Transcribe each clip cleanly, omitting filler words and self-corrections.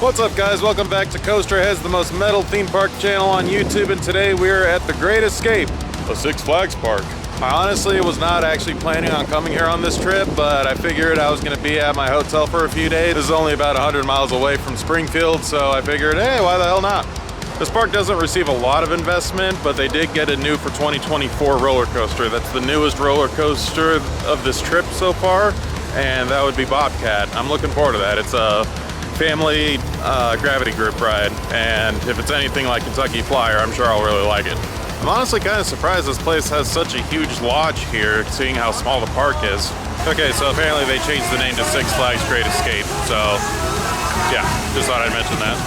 What's up, guys? Welcome back to Coaster Heads, the most metal theme park channel on YouTube, and today we're at the Great Escape, a Six Flags park. I honestly was not actually planning on coming here on this trip, but I figured I was going to be at my hotel for a few days. This is only about 100 miles away from Springfield, so I figured, hey, why the hell not? This park doesn't receive a lot of investment, but they did get a new for 2024 roller coaster. That's the newest roller coaster of this trip so far, and that would be Bobcat. I'm looking forward to that. It's a family gravity group ride, and if it's anything like Kentucky Flyer, I'm sure I'll really like it. I'm honestly kind of surprised this place has such a huge lodge here, seeing how small the park is. Okay, so apparently they changed the name to Six Flags Great Escape, so yeah, just thought I'd mention that.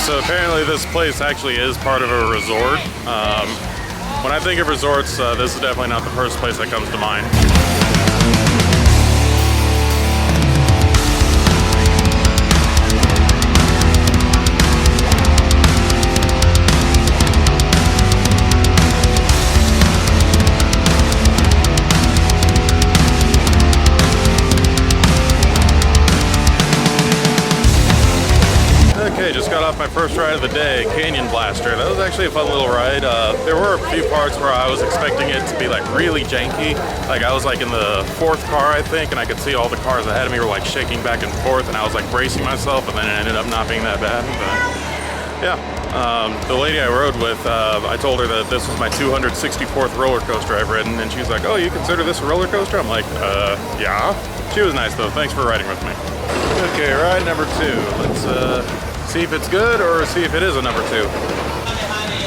So apparently this place actually is part of a resort. When I think of resorts, this is definitely not the first place that comes to mind. Okay, just got off my first ride of the day, Canyon Blaster. That was actually a fun little ride. There were a few parts where I was expecting it to be like really janky. Like I was like in the fourth car, I think, and I could see all the cars ahead of me were like shaking back and forth, and I was like bracing myself, and then it ended up not being that bad. But yeah, the lady I rode with, I told her that this was my 264th roller coaster I've ridden, and she was like, oh, you consider this a roller coaster? I'm like, yeah. She was nice though, thanks for riding with me. Okay, ride number 2. Let's see if it's good or see if it is a number 2.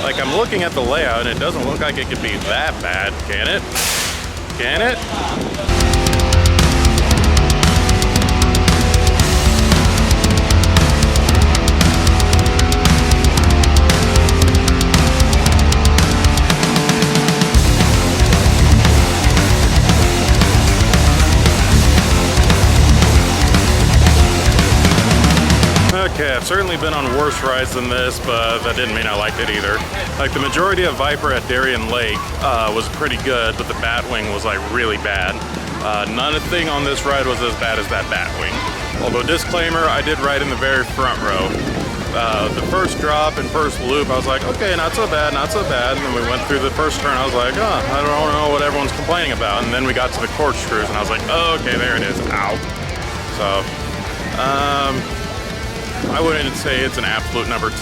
Like, I'm looking at the layout and it doesn't look like it could be that bad, can it? Can it? Okay, I've certainly been on worse rides than this, but that didn't mean I liked it either. Like, the majority of Viper at Darien Lake was pretty good, but the Batwing was like really bad. Nothing on this ride was as bad as that Batwing. Although, disclaimer, I did ride in the very front row. The first drop and first loop, I was like, okay, not so bad, not so bad. And then we went through the first turn, I was like, oh, I don't know what everyone's complaining about. And then we got to the corkscrews, and I was like, oh, okay, there it is. Ow. So, I wouldn't say it's an absolute number 2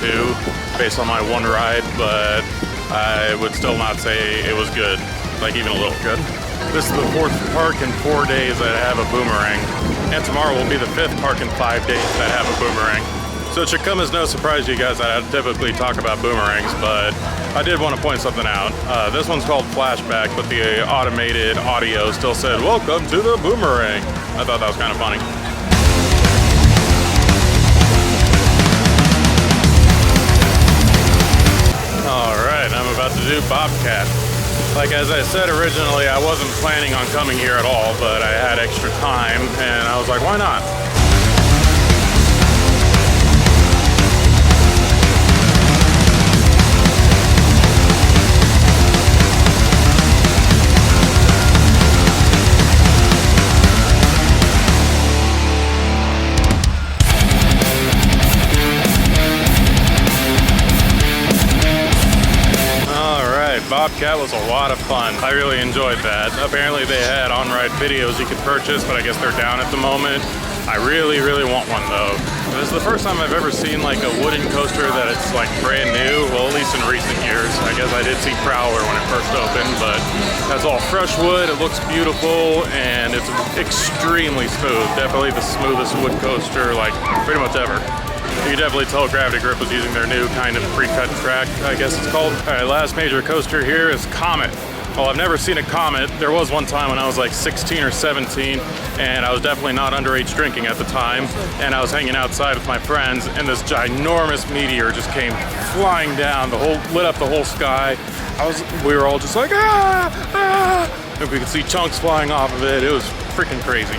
based on my one ride, but I would still not say it was good, like even a little good. This is the 4th park in 4 days that have a boomerang, and tomorrow will be the 5th park in 5 days that have a boomerang. So it should come as no surprise to you guys that I typically talk about boomerangs, but I did want to point something out. This one's called Flashback, but the automated audio still said, welcome to the boomerang. I thought that was kind of funny. Alright, I'm about to do Bobcat. Like as I said originally, I wasn't planning on coming here at all, but I had extra time and I was like, why not? Bobcat was a lot of fun. I really enjoyed that. Apparently they had on-ride videos you could purchase, but I guess they're down at the moment. I really, really want one though. This is the first time I've ever seen like a wooden coaster that it's like brand new. Well, at least in recent years. I guess I did see Prowler when it first opened, but that's all fresh wood. It looks beautiful and it's extremely smooth. Definitely the smoothest wood coaster like pretty much ever. You can definitely tell Gravity Grip was using their new kind of pre-cut track, I guess it's called. All right, last major coaster here is Comet. Well, I've never seen a Comet. There was one time when I was like 16 or 17, and I was definitely not underage drinking at the time, and I was hanging outside with my friends, and this ginormous meteor just came flying down, lit up the whole sky. We were all just like, ah, ah, and we could see chunks flying off of it. It was freaking crazy.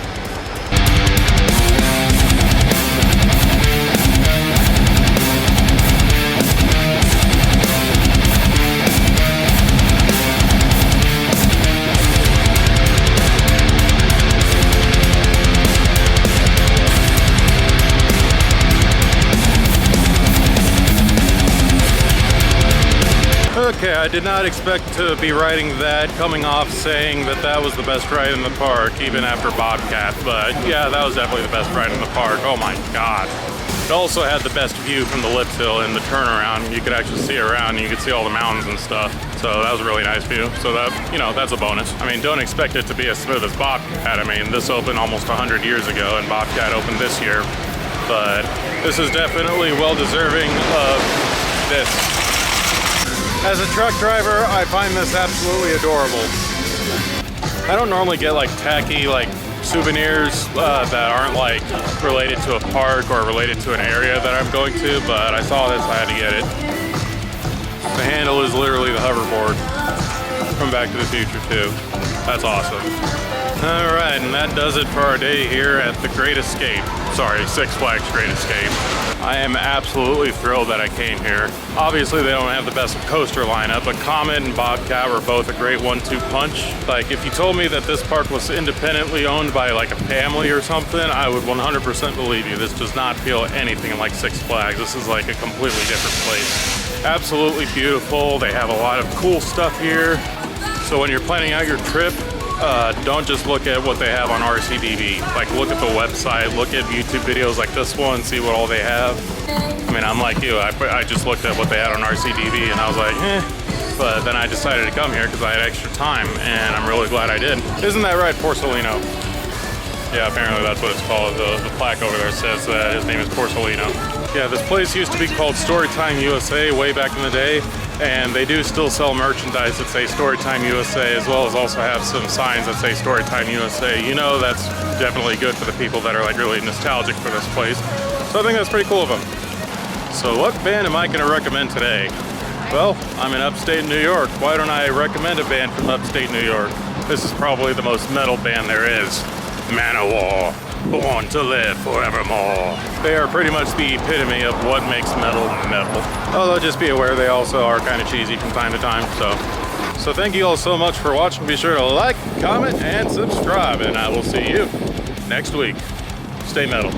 Okay, I did not expect to be riding that, coming off saying that that was the best ride in the park, even after Bobcat, but yeah, that was definitely the best ride in the park. Oh my god. It also had the best view from the lift hill and the turnaround. You could actually see around and you could see all the mountains and stuff. So that was a really nice view. So that, you know, that's a bonus. I mean, don't expect it to be as smooth as Bobcat. I mean, this opened almost 100 years ago and Bobcat opened this year. But this is definitely well deserving of this. As a truck driver, I find this absolutely adorable. I don't normally get like tacky like souvenirs that aren't like related to a park or related to an area that I'm going to, but I saw this, I had to get it. The handle is literally the hoverboard from Back to the Future 2. That's awesome. All right, and that does it for our day here at the Great Escape. Sorry, Six Flags Great Escape. I am absolutely thrilled that I came here. Obviously, they don't have the best coaster lineup, but Comet and Bobcat were both a great 1-2 punch. Like, if you told me that this park was independently owned by like a family or something, I would 100% believe you. This does not feel anything like Six Flags. This is like a completely different place. Absolutely beautiful. They have a lot of cool stuff here. So when you're planning out your trip, don't just look at what they have on RCDB. Like, look at the website, look at YouTube videos like this one, see what all they have. I mean, I'm like you, I just looked at what they had on RCDB and I was like, but then I decided to come here because I had extra time and I'm really glad I did. Isn't that right, Porcelino? Yeah, apparently that's what it's called. The plaque over there says that his name is Porcelino. Yeah, this place used to be called Storytime USA way back in the day. And they do still sell merchandise that say Storytime USA, as well as also have some signs that say Storytime USA. You know, that's definitely good for the people that are like really nostalgic for this place. So I think that's pretty cool of them. So what band am I going to recommend today? Well, I'm in upstate New York. Why don't I recommend a band from upstate New York? This is probably the most metal band there is. Manowar, born to live forevermore. They are pretty much the epitome of what makes metal metal. Although just be aware they also are kind of cheesy from time to time. So thank you all so much for watching. Be sure to like, comment, and subscribe, and I will see you next week. Stay metal.